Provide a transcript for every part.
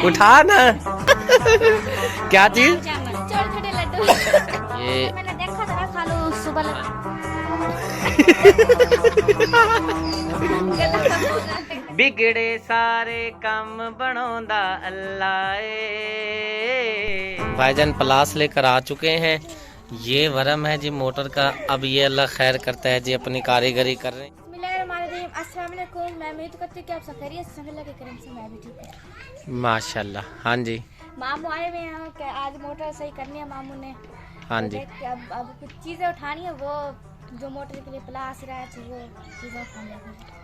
उठा ना। क्या चीज? छोटे लड्डू। ये मैंने देखा था, खा लो सुबह बिगड़े सारे काम बनोंदा अल्लाह ए। भाईजान प्लास लेकर आ चुके हैं। ये वरम है जी मोटर का। अब ये अल्लाह खैर करता है जी, अपनी कारीगरी कर रहे हैं। अस्सलाम वालेकुम। मैं उम्मीद करती हूँ कि आप सब खैरियत से हैं। अल्लाह के करम से मैं भी ठीक हूँ माशाल्लाह। हाँ जी, मामू आए हुए हैं कि आज मोटर सही करनी है मामू ने। हाँ तो जी। देख के अब कुछ चीज़ें उठानी है, वो जो मोटर के लिए प्लास रहा है वो चीज़ें उठानी है।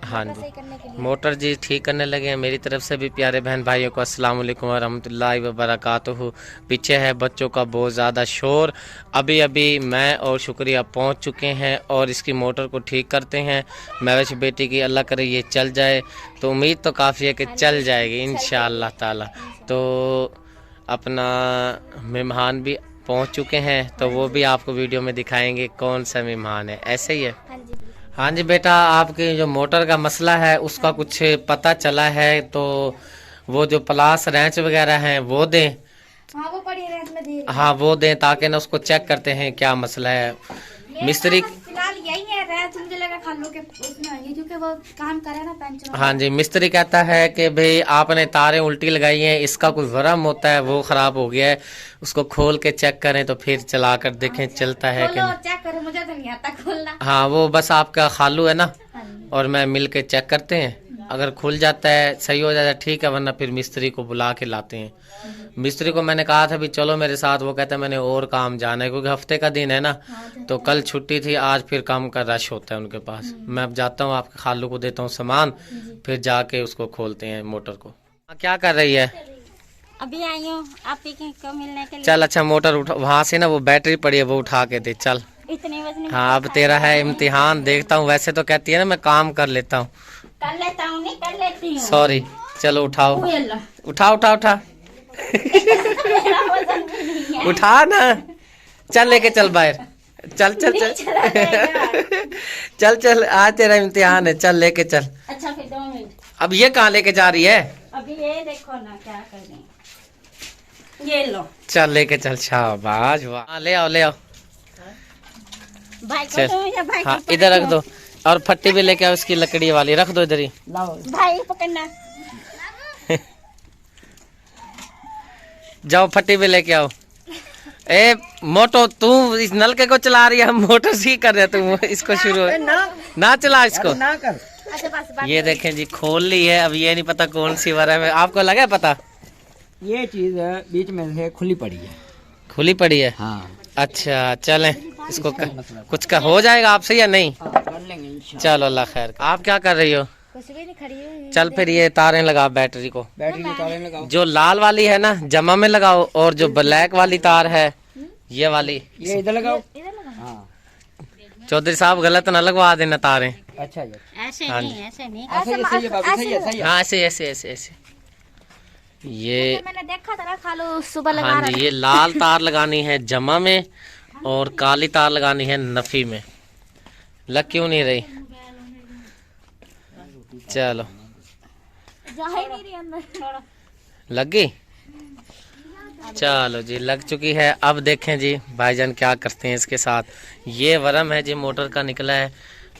हाँ मोटर जी, सही करने के लिए मोटर जी ठीक करने लगे हैं। मेरी तरफ से भी प्यारे बहन भाइयों को अस्सलाम वालेकुम वरहमतुल्लाहि वबरकातुहू। पीछे है बच्चों का बहुत ज़्यादा शोर। अभी अभी मैं और शुक्रिया पहुंच चुके हैं और इसकी मोटर को ठीक करते हैं। महविश बेटी की अल्लाह करे ये चल जाए, तो उम्मीद तो काफ़ी है कि चल जाएगी इंशाअल्लाह ताला। तो अपना मेहमान भी पहुंच चुके हैं, तो वो भी आपको वीडियो में दिखाएंगे कौन सा मेहमान है। ऐसे ही है। हाँ जी। हाँ जी बेटा, आपकी जो मोटर का मसला है उसका कुछ पता चला है, तो वो जो प्लास रेंच वगैरह हैं वो दें। हाँ वो पड़ी है इसमें दे रही हाँ वो दें, ताकि ना उसको चेक करते हैं क्या मसला है। मिस्त्री फिलहाल यही है रैंच, मुझे लगा खालू के उसमें होंगी क्योंकि वो काम करे ना पंचर। हाँ जी, मिस्त्री कहता है कि भाई आपने तारें उल्टी लगाई हैं, इसका कोई वरम होता है वो खराब हो गया है, उसको खोल के चेक करें तो फिर चला कर देखें चलता है कि नहीं। चेक करो, मुझे तो नहीं आता खोलना। हाँ वो बस आपका खालू है ना, हाँ जी। और मैं मिल के चेक करते हैं। अगर खुल जाता है सही हो जाता है ठीक है, वरना फिर मिस्त्री को बुला के लाते हैं। मिस्त्री को मैंने कहा था भी चलो मेरे साथ, वो कहता है मैंने और काम जाना है क्योंकि हफ्ते का दिन है ना, तो कल छुट्टी थी, आज फिर काम का रश होता है उनके पास। मैं अब जाता हूँ, आपके खालू को देता हूँ सामान, फिर जाके उसको खोलते हैं मोटर को। क्या कर रही है? अभी आई हूँ आप ही को मिलने के लिए। चल अच्छा, मोटर उठा, वहाँ से ना वो बैटरी पड़ी है वो उठा के दे चल। इतनी वजन हाँ अब तेरा है इम्तिहान, देखता हूँ। वैसे तो कहती है ना मैं काम कर लेता हूँ। कर लेता हूँ, नहीं कर लेती हूँ। सॉरी, चलो उठाओ, ओए अल्लाह। उठा उठा उठा। मेरा वजन भी नहीं है। उठा ना, चल लेके चल बाहर, चल चल नहीं चल चला जाएगा। चल चल, आज तेरा इम्तिहान है, चल लेके चल। अच्छा फिर 2 मिनट। अब ये कहाँ लेके जा रही है? अभी ये देखो ना क्या कर रही हैं। ये लो चल लेके चल, शाबाश वाह। हाँ, ले आओ ले आओ। भाई को चल दो या भाई हाँ को इधर रख पकड़ो। दो, और फट्टी भी लेके आओ, इसकी लकड़ी वाली रख दो इधर ही। भाई पकड़ना। जाओ फट्टी भी लेके आओ। ए मोटो, तू इस नलके को चला रही है, मोटर सी कर रहे तू, इसको शुरू ना चला इसको। अच्छा बस बात ये देखें जी खोल ली है। अब ये नहीं पता कौन सी वरम है, आपको लगा है पता? ये चीज बीच में से खुली पड़ी है। खुली पड़ी है? हाँ अच्छा चलें, इसको कुछ का हो जाएगा आपसे या नहीं? कर लेंगे इंशाल्लाह। चलो अल्लाह खैर। आप क्या कर रही हो? कुछ भी नहीं, खड़ी हुई। चल फिर ये तारें लगा बैटरी को। बैटरी में ताले लगाओ। जो लाल वाली है ना जमा में लगाओ, और जो ब्लैक वाली तार है ये वाली ये इधर लगाओ। इधर लगा। हाँ चौधरी साहब गलत ना लगवा देना तारें। अच्छा जी, ऐसे हाँ नहीं, ऐसे नहीं, ऐसे ही सही है बाबू, सही है सही है। हाँ ऐसे ऐसे ऐसे ऐसे। ये मैंने देखा था ना खालू सुबह लगा हाँ रहा जी, ये लाल तार लगानी है जमा में और काली तार लगानी है नफी में। लग क्यों नहीं रही? चलो जा ही नहीं रही अंदर। लग गई? चलो जी लग चुकी है। अब देखें जी भाईजान क्या करते हैं इसके साथ। ये वरम है जी मोटर का निकला है,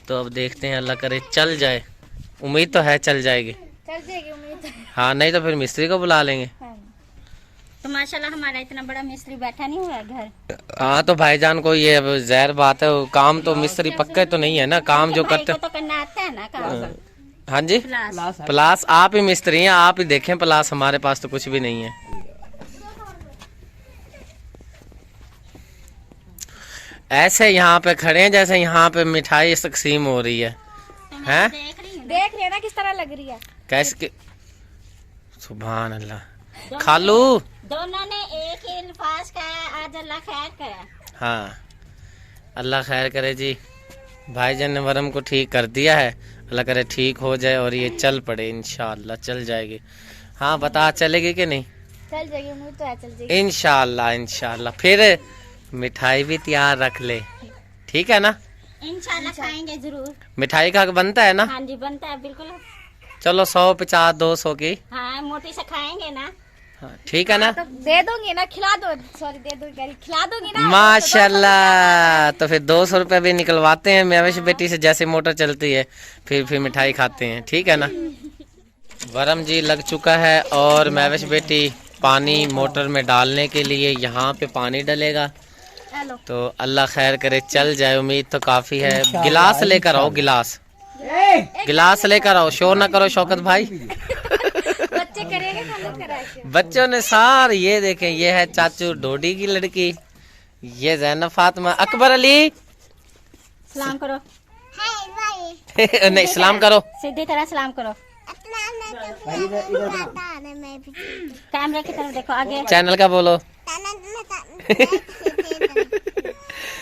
तो अब देखते हैं, अल्लाह करे चल जाए। उम्मीद तो है चल जाएगी। चल जाएगी उम्मीद है। हाँ नहीं तो फिर मिस्त्री को बुला लेंगे। तो माशाल्लाह हमारा इतना बड़ा मिस्त्री बैठा नहीं हुआ है घर। हाँ तो भाईजान को ये अब जहर बात है, काम तो मिस्त्री पक्के तो नहीं है ना, काम जो भाई करते। को तो करना आता है ना काम। हाँ जी, प्लास। प्लास आप ही मिस्त्री हैं, आप ही देखें प्लास, हमारे पास तो कुछ भी नहीं है। ऐसे यहाँ पे खड़े हैं जैसे यहाँ पे मिठाई तकसीम हो रही है। हैं? देख रही है ना किस तरह लग रही है। कैसे के? सुभान अल्लाह। खालू दोनों ने एक ही अल्फाज कहा, आज अल्लाह खैर करे। हाँ अल्लाह खैर करे जी। भाईजान ने वरम को ठीक कर दिया है, अल्लाह करे ठीक हो जाए और ये चल पड़े, इंशाअल्लाह चल जाएगी। हाँ बता चलेगी कि नहीं? चल जाएगी, उम्मीद तो है चल जाएगी इंशाअल्लाह इंशाअल्लाह। फिर मिठाई भी तैयार रख ले, ठीक है ना? इंशाल्लाह खाएंगे जरूर। मिठाई का बनता है ना? हाँ जी बनता है बिल्कुल। चलो 100, 50, 200 की। हाँ मोटी से खाएंगे ना। हाँ, ठीक है ना। तो दे दूंगी ना, खिला दो, सॉरी दे दूंगी, खिला दूंगी ना। माशाल्लाह, तो फिर 200 रुपये भी निकलवाते हैं मैवेश बेटी से, जैसे मोटर चलती है फिर मिठाई खाते हैं, ठीक है ना। वरम जी लग चुका है और मैवेश बेटी पानी मोटर में डालने के लिए यहाँ पे पानी डलेगा। हेलो। तो अल्लाह खैर करे चल जाए, उम्मीद तो काफी है। गिलास लेकर आओ, गिलास लेकर आओ, शोर ना करो शौकत भाई। बच्चे करेंगे खाना कराएंगे। बच्चों ने सार, ये देखें, ये है चाचू डोडी की लड़की, ये जैनब फातिमा। अकबर अली सलाम करो। नहीं सलाम करो, सीधी तरह सलाम करो। कैमरे की तरफ देखो, आगे चैनल का बोलो,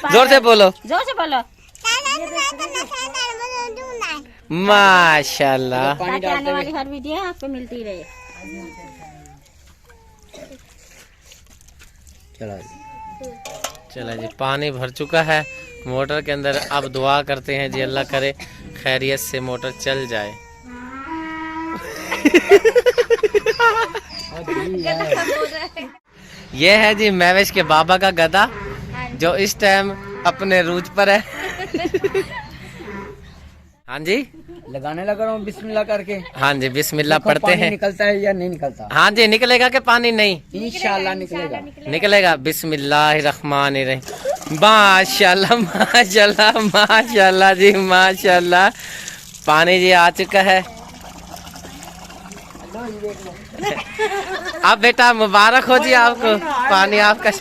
जोर से बोलो, जोर से बोलो। माशाल्लाह। ताकि आने वाली हर वीडियो आपको मिलती रहे। चला जी, पानी भर चुका है मोटर के अंदर। अब दुआ करते हैं जी अल्लाह करे खैरियत से मोटर चल जाए। ये है जी मैवेश के बाबा का गधा, जो इस टाइम अपने रूज पर है। हाँ जी, लगाने लगा रहा हूँ बिस्मिल्लाह करके। हाँ जी, बिस्मिल्लाह देखो पढ़ते पानी हैं। निकलता है या नहीं निकलता। हाँ जी, निकलेगा कि पानी नहीं? इंशाल्लाह निकलेगा। निकलेगा। बिस्मिल्लाहिर्रहमानिर्रहीम। माशाल्लाह माशाल्लाह माशाल्लाह जी माशाल्लाह। पानी जी आ चुका है। अब बेटा मुबारक हो जी आपको, पानी आपका।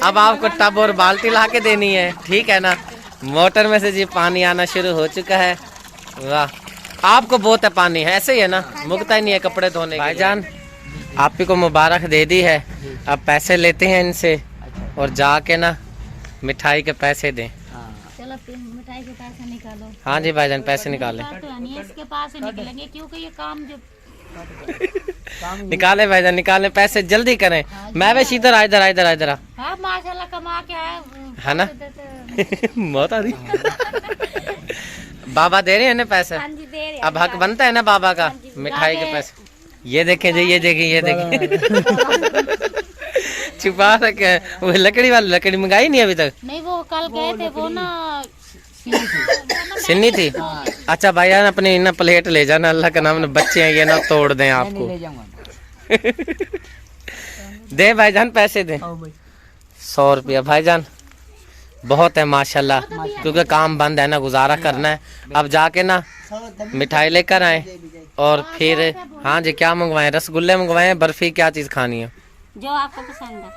अब आपको टब और बाल्टी ला के देनी है, ठीक है ना। मोटर में से जी पानी आना शुरू हो चुका है। वाह, आपको बहुत है पानी है, ऐसे ही है ना, मुकता ही नहीं है कपड़े धोने के। भाईजान आप ही को मुबारक दे दी है, अब पैसे लेते हैं इनसे और जाके ना मिठाई के पैसे दें। चलो मिठाई के पैसे निकालो। हाँ जी भाईजान, पैसे निकाले। तो नहीं, इसके पास से निकलेंगे क्योंकि ये काम जो निकाले भाईजान, निकाले पैसे, जल्दी करें। मैं वैसे इधर आ, इधर आ, इधर आ, इधर आ। हाँ माशाल्लाह कमा के आए है ना। बहुत आ रही। बाबा दे रहे हैं ना पैसे। हाँ जी, दे रहे। अब हक बनता है ना बाबा का मिठाई के पैसे। ये देखें जी, ये देखें, ये देखें। छुपा रखे हैं। वो लकड़ी वाली लकड़ी मंगाई नहीं अभी तक? नहीं, वो कल गए थे, वो ना सिन्नी थी। अच्छा भाईजान, अपनी ना प्लेट ले जाना, अल्लाह का नाम, बच्चे हैं ये ना तोड़ दें आपको। ले जाऊंगा। दे भाईजान, पैसे दे। 100 रुपया भाईजान बहुत है माशाल्लाह, क्योंकि काम बंद है ना, गुजारा करना है। अब जाके ना मिठाई लेकर आए और फिर हाँ जी, क्या मंगवाएं? रसगुल्ले मंगवाएं, बर्फी, क्या चीज खानी है जो आपको पसंद है।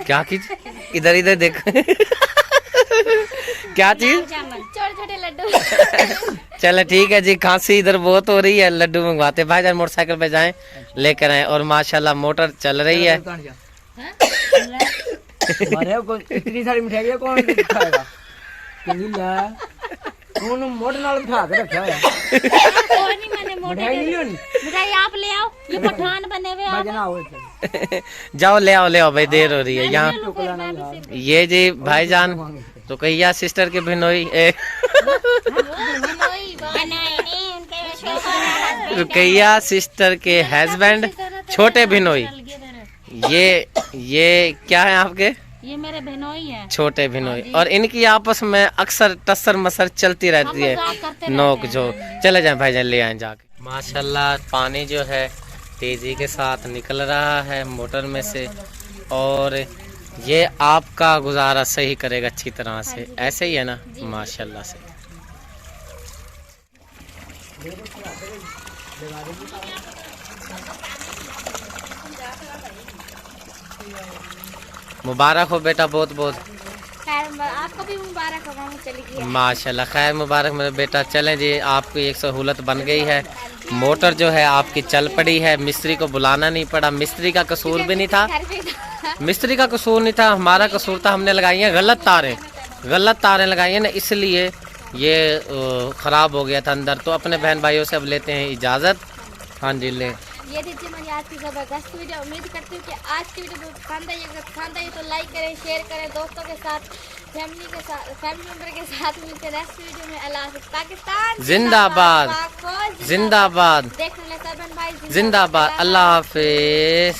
क्या चीज? इधर इधर देख। क्या चीज? छोटे छोटे लड्डू। चलो ठीक है जी, खांसी इधर बहुत हो रही है, लड्डू मंगवाते। भाईजान मोटरसाइकिल पे जाएं, लेकर आए। और माशाल्लाह मोटर चल रही है। अरे को इतनी सारी मिठाई कौन खाएगा? कौन मोटर नाल बिठा के रखा है? कोई नहीं, मैंने मिठाई नहीं लेनी। मिठाई आप ले आओ, ये पठान बने हुए आप। बजना हो जाओ ले आओ भाई, देर हो रही है यहाँ। ये जी भाईजान रुकैया सिस्टर के भिनोई, रुकैया सिस्टर के हस्बैंड छोटे भिनोई। ये क्या है आपके? ये मेरे बहनोई है, छोटे भिनोई। और इनकी आपस में अक्सर टस्सर मसर चलती रहती है, नोक झोंक। चले जाए भाईजान, ले आए जाके। माशाल्लाह पानी जो है तेजी के साथ निकल रहा है मोटर में से, और ये आपका गुजारा सही करेगा अच्छी तरह से, ऐसे ही है ना माशाल्लाह से। मुबारक हो बेटा, बहुत बहुत खैर आपको भी मुबारक हो। हम चली गई। माशाल्लाह, खैर मुबारक मेरे बेटा। चलें जी, आपकी एक सहूलत बन गई है। मोटर जो है आपकी चल पड़ी है, मिस्त्री को बुलाना नहीं पड़ा। मिस्त्री का कसूर भी नहीं था, मिस्त्री का कसूर नहीं था, हमारा कसूर था। हमने लगाई हैं गलत तारें लगाई हैं ना, इसलिए ये ख़राब हो गया था अंदर। तो अपने बहन भाइयों से अब लेते हैं इजाज़त। हाँ जी, ले ये थी हमारी आज की ज़बरदस्त वीडियो। उम्मीद करती हूँ कि आज की वीडियो पसंद आई। अगर पसंद आई तो लाइक करें, शेयर करें दोस्तों के साथ, फैमिली मेम्बर के साथ। मिलते हैं नेक्स्ट वीडियो में। अल्लाह हाफ़िज़। पाकिस्तान जिंदाबाद, पाक फौज जिंदाबाद, देखने वाले सब भाई जिंदाबाद। अल्लाह हाफिज।